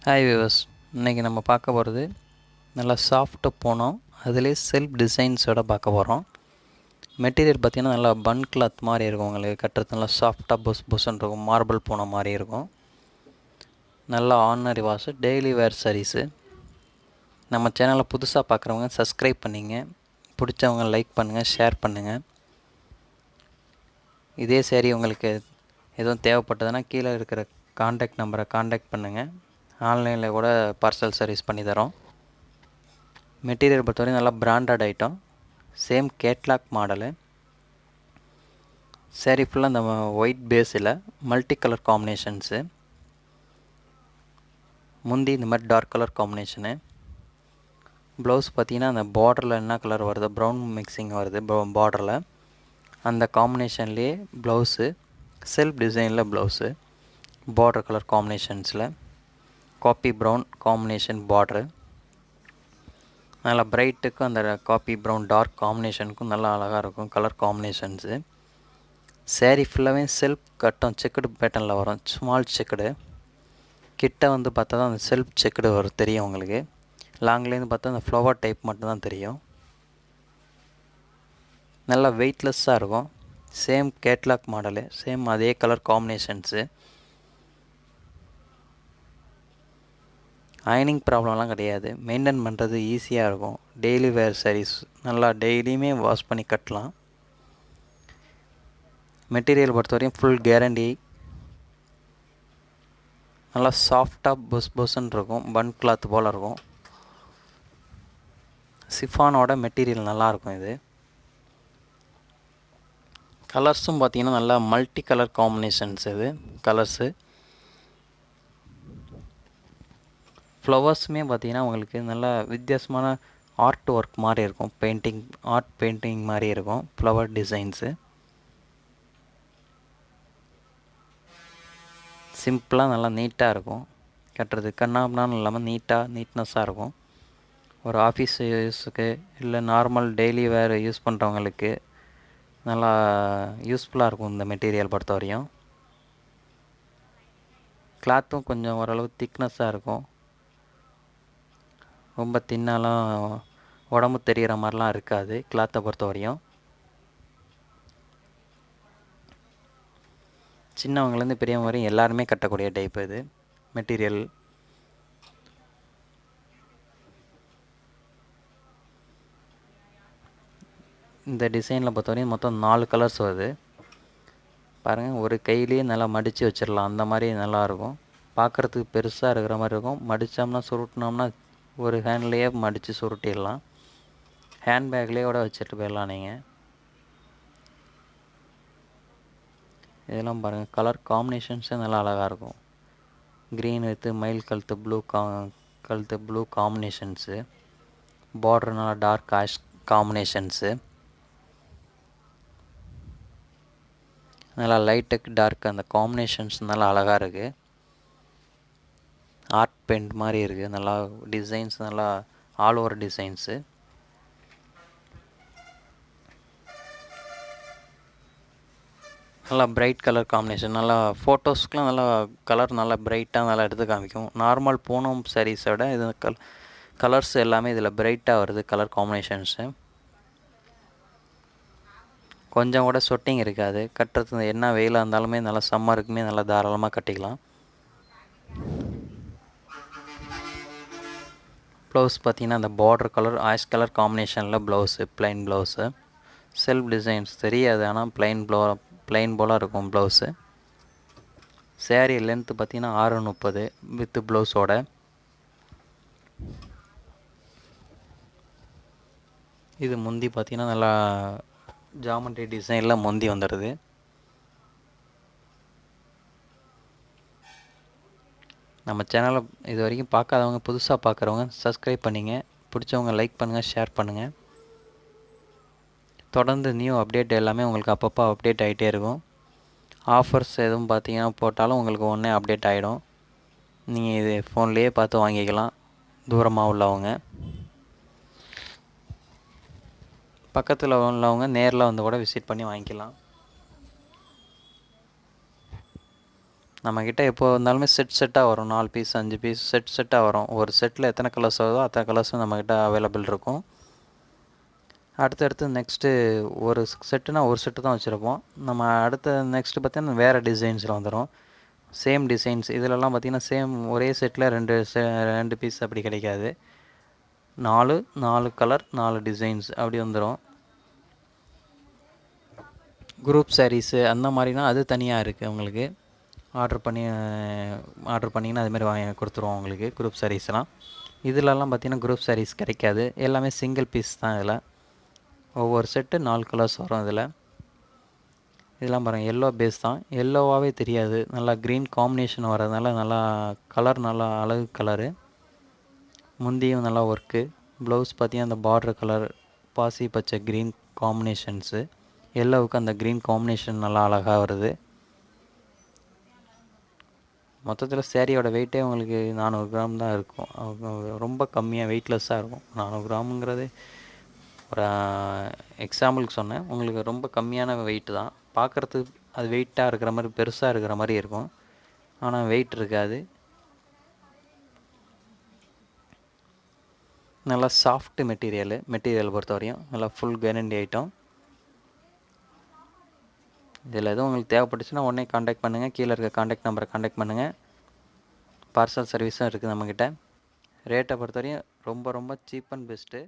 Hi viewers, இன்றைக்கி நம்ம பார்க்க போகிறது நல்லா சாஃப்ட்டு போனோம். அதிலே செல்ஃப் டிசைன்ஸோட பார்க்க போகிறோம். மெட்டீரியல் பார்த்திங்கன்னா நல்லா பன் கிளாத் மாதிரி இருக்கும். உங்களுக்கு கட்டுறது நல்லா சாஃப்டாக புஸ்ன்னு இருக்கும். மார்பிள் போன மாதிரி இருக்கும். நல்லா ordinary wash, daily wear saris. நம்ம சேனலை புதுசாக பார்க்குறவங்க சப்ஸ்கிரைப் பண்ணிங்க. பிடிச்சவங்க லைக் பண்ணுங்கள், ஷேர் பண்ணுங்கள். இதே சரி உங்களுக்கு எதுவும் தேவைப்பட்டதுன்னா கீழே இருக்கிற காண்டாக்ட் நம்பரை காண்டாக்ட் பண்ணுங்கள். ஆன்லைனில் கூட பார்சல் சர்வீஸ் பண்ணி தரோம். மெட்டீரியல் பொறுத்தவரைக்கும் நல்லா branded item. Same catalogue model. Sari ஃபுல்லாக இந்த ஒயிட் பேஸில் மல்டி கலர் காம்பினேஷன்ஸு. முந்தி இந்த மாதிரி டார்க் கலர் காம்பினேஷனு. ப்ளவுஸ் பார்த்திங்கன்னா அந்த பார்டரில் என்ன கலர் வருது, ப்ரௌன் மிக்சிங் வருது பார்டரில். அந்த காம்பினேஷன்லேயே ப்ளவுஸு, செல்ஃப் டிசைனில் ப்ளவுஸு, பார்டர் கலர் காம்பினேஷன்ஸில் காப்பி ப்ரௌன் காம்பினேஷன் பார்ட்ரு. நல்லா பிரைட்டுக்கும் அந்த காப்பி ப்ரௌன் டார்க் காம்பினேஷனுக்கும் நல்லா அழகாக இருக்கும் கலர் காம்பினேஷன்ஸு. சேரீ ஃபுல்லாகவே செல்ஃப் கட்டம் செக்குடு பேட்டர்னில் வரும். ஸ்மால் செக்குடு கிட்ட வந்து பார்த்தா தான் அந்த செல்ஃப் செக்குடு வரும் தெரியும் உங்களுக்கு. லாங்லேருந்து பார்த்தா அந்த ஃப்ளவர் டைப் மட்டும்தான் தெரியும். நல்லா வெயிட்லெஸ்ஸாக இருக்கும். சேம் கேட்லாக் மாடலு, சேம் அதே கலர் காம்பினேஷன்ஸு. அயனிங் ப்ராப்ளம்லாம் கிடையாது. மெயின்டைன் பண்ணுறது ஈஸியாக இருக்கும். டெய்லி வேர் சாரீஸ் நல்லா டெய்லியுமே வாஷ் பண்ணி கட்டலாம். மெட்டீரியல் பொறுத்த வரையும் ஃபுல் கேரண்டி. நல்லா சாஃப்டாக புஸ்ன்னு இருக்கும். பன் கிளாத் போல் இருக்கும். சிஃபானோட மெட்டீரியல் நல்லாயிருக்கும். இது கலர்ஸும் பார்த்திங்கன்னா நல்லா மல்டி கலர் காம்பினேஷன்ஸ். இது கலர்ஸு ஃப்ளவர்ஸுமே பார்த்திங்கன்னா உங்களுக்கு நல்லா வித்தியாசமான ஆர்ட் ஒர்க் மாதிரி இருக்கும். பெயிண்டிங் மாதிரி இருக்கும் ஃப்ளவர் டிசைன்ஸு. சிம்பிளாக நல்லா நீட்டாக இருக்கும். கட்டுறது கண்ணாமண்ணான்னு இல்லாமல் நீட்னஸாக இருக்கும். ஒரு ஆஃபீஸ் யூஸுக்கு இல்லை நார்மல் டெய்லி வேர் யூஸ் பண்ணுறவங்களுக்கு நல்லா யூஸ்ஃபுல்லாக இருக்கும் இந்த மெட்டீரியல் பொறுத்த வரையும். கிளாத்தும் கொஞ்சம் ஓரளவு திக்னஸாக இருக்கும். ரொம்ப தின்னாலாம் உடம்பு தெரிகிற மாதிரிலாம் இருக்காது கிளாத்தை பொறுத்த வரையும். சின்னவங்கலேருந்து பெரியவங்க வரையும் எல்லாருமே கட்டக்கூடிய டைப் இது மெட்டீரியல். இந்த டிசைனில் பொறுத்தவரையும் மொத்தம் 4 கலர்ஸ் வருது பாருங்கள். ஒரு கையிலேயே நல்லா மடித்து வச்சிடலாம். அந்த மாதிரி நல்லாயிருக்கும். பார்க்குறதுக்கு பெருசாக இருக்கிற மாதிரி இருக்கும். மடித்தோம்னா சுருட்டினோம்னா ஒரு ஹேண்ட்லேயே மடித்து சுருட்டிடலாம். ஹேண்ட்பேக்லேயே கூட வச்சுட்டு போயிடலாம் நீங்கள். இதெல்லாம் பாருங்கள், கலர் காம்பினேஷன்ஸே நல்லா அழகாக இருக்கும். க்ரீன் வித்து மயில் கழுத்து ப்ளூ காம்பினேஷன்ஸு. பார்டர் நல்லா டார்க் ஆஷ் காம்பினேஷன்ஸு. நல்லா லைட்டுக்கு டார்க் அந்த காம்பினேஷன்ஸ் நல்லா அழகாக இருக்குது. ஆர்ட் பெயிண்ட் மாதிரி இருக்குது. நல்லா டிசைன்ஸ் நல்லா ஆல் ஓவர் டிசைன்ஸு. நல்லா பிரைட் கலர் காம்பினேஷன். நல்லா ஃபோட்டோஸ்க்கெலாம் நல்லா கலர் நல்லா பிரைட்டாக நல்லா எடுத்து காமிக்கும். நார்மல் பூனம் சாரீஸோட இது கலர்ஸ் எல்லாமே இதில் பிரைட்டாக வருது கலர் காம்பினேஷன்ஸு. கொஞ்சம் கூட சொட்டிங் இருக்காது. கட்டுறது என்ன வெயிலாக இருந்தாலுமே நல்லா சம்மருக்குமே நல்லா தாராளமாக கட்டிக்கலாம். ப்ளவுஸ் பார்த்திங்கன்னா அந்த பார்டர் கலர் ஆஷ் கலர் காம்பினேஷனில் blouse, plain blouse. Self designs தெரியாது, ஆனால் ப்ளைன் போல் இருக்கும் ப்ளவுஸு. சேரீ லென்த்து பார்த்திங்கன்னா 6:30 வித்து ப்ளவுஸோட. இது முந்தி பார்த்திங்கன்னா நல்லா ஜாமெண்ட்ரி டிசைனில் முந்தி வந்துடுது. நம்ம சேனலை இது வரைக்கும் பார்க்காதவங்க புதுசாக பார்க்குறவங்க சப்ஸ்கிரைப் பண்ணிங்க. பிடிச்சவங்க லைக் பண்ணுங்கள், ஷேர் பண்ணுங்கள். தொடர்ந்து நியூ அப்டேட் எல்லாமே உங்களுக்கு அப்பப்போ அப்டேட் ஆகிட்டே இருக்கும். ஆஃபர்ஸ் எதுவும் பார்த்தீங்கன்னா போட்டாலும் உங்களுக்கு ஒன்றே அப்டேட் ஆகிடும். நீங்கள் இது ஃபோன்லேயே பார்த்து வாங்கிக்கலாம். தூரமாக உள்ளவங்க, பக்கத்தில் உள்ளவங்க நேரில் வந்து கூட விசிட் பண்ணி வாங்கிக்கலாம். நம்மக்கிட்ட எப்போ இருந்தாலுமே செட்டாக வரும். 4 பீஸ் 5 பீஸ் செட்டாக வரும். ஒரு செட்டில் எத்தனை கலர்ஸ் வருதோ அத்தனை கலர்ஸும் நம்மக்கிட்ட அவைலபிள் இருக்கும். அடுத்தடுத்து நெக்ஸ்ட்டு ஒரு செட்டுனா ஒரு செட்டு தான் வச்சுருப்போம். நம்ம அடுத்த நெக்ஸ்ட்டு பார்த்தீங்கன்னா வேறு டிசைன்ஸில் வந்துடும். சேம் டிசைன்ஸ் இதிலலாம் பார்த்திங்கன்னா சேம் ஒரே செட்டில் 2 பீஸ் அப்படி கிடைக்காது. 4 கலர் 4 டிசைன்ஸ் அப்படி வந்துடும். குரூப் சாரீஸு அந்த மாதிரினா அது தனியாக இருக்குது. உங்களுக்கு ஆர்டர் பண்ணிங்கன்னா அதுமாதிரி வாங்கி கொடுத்துருவோம் உங்களுக்கு குரூப் சாரீஸ்லாம். இதிலலாம் பார்த்திங்கன்னா குரூப் சாரீஸ் கிடைக்காது. எல்லாமே சிங்கிள் பீஸ் தான். இதில் ஒவ்வொரு செட்டு 4 கலர்ஸ் வரும். இதெல்லாம் பாருங்கள், எல்லோ பேஸ் தான். எல்லோவாகவே தெரியாது, நல்லா க்ரீன் காம்பினேஷன் வரதுனால நல்லா கலர், நல்லா அழகு கலரு. முந்தியும் நல்லா ஒர்க்கு. ப்ளவுஸ் பார்த்திங்கன்னா அந்த பார்டர் கலர் பாசி பச்சை க்ரீன் காம்பினேஷன்ஸு. எல்லோவுக்கு அந்த க்ரீன் காம்பினேஷன் நல்லா அழகாக வருது. மொத்தத்தில் சேரீயோட வெயிட்டே உங்களுக்கு 400 கிராம் தான் இருக்கும். ரொம்ப கம்மியாக வெயிட்லெஸ்ஸாக இருக்கும். 400 கிராமுங்கிறது ஒரு எக்ஸாம்பிளுக்கு சொன்னேன். உங்களுக்கு ரொம்ப கம்மியான வெயிட்டு தான். பார்க்குறதுக்கு அது வெயிட்டாக இருக்கிற மாதிரி, பெருசாக இருக்கிற மாதிரி இருக்கும். ஆனால் வெயிட் இருக்காது. நல்லா சாஃப்ட் மெட்டீரியல் பொறுத்த வரையும் நல்லா ஃபுல் கேரண்டி ஐட்டம். இதில் எதுவும் உங்களுக்கு தேவைப்பட்டுச்சுன்னா உடனே காண்டாக்ட் பண்ணுங்கள். கீழே இருக்க காண்டாக்ட் நம்பரை காண்டாக்ட் பண்ணுங்கள். பார்சல் சர்வீஸும் இருக்குது நம்மக்கிட்ட. ரேட்டை பொறுத்த வரையும் ரொம்ப ரொம்ப சீப் அண்ட் பெஸ்ட்டு.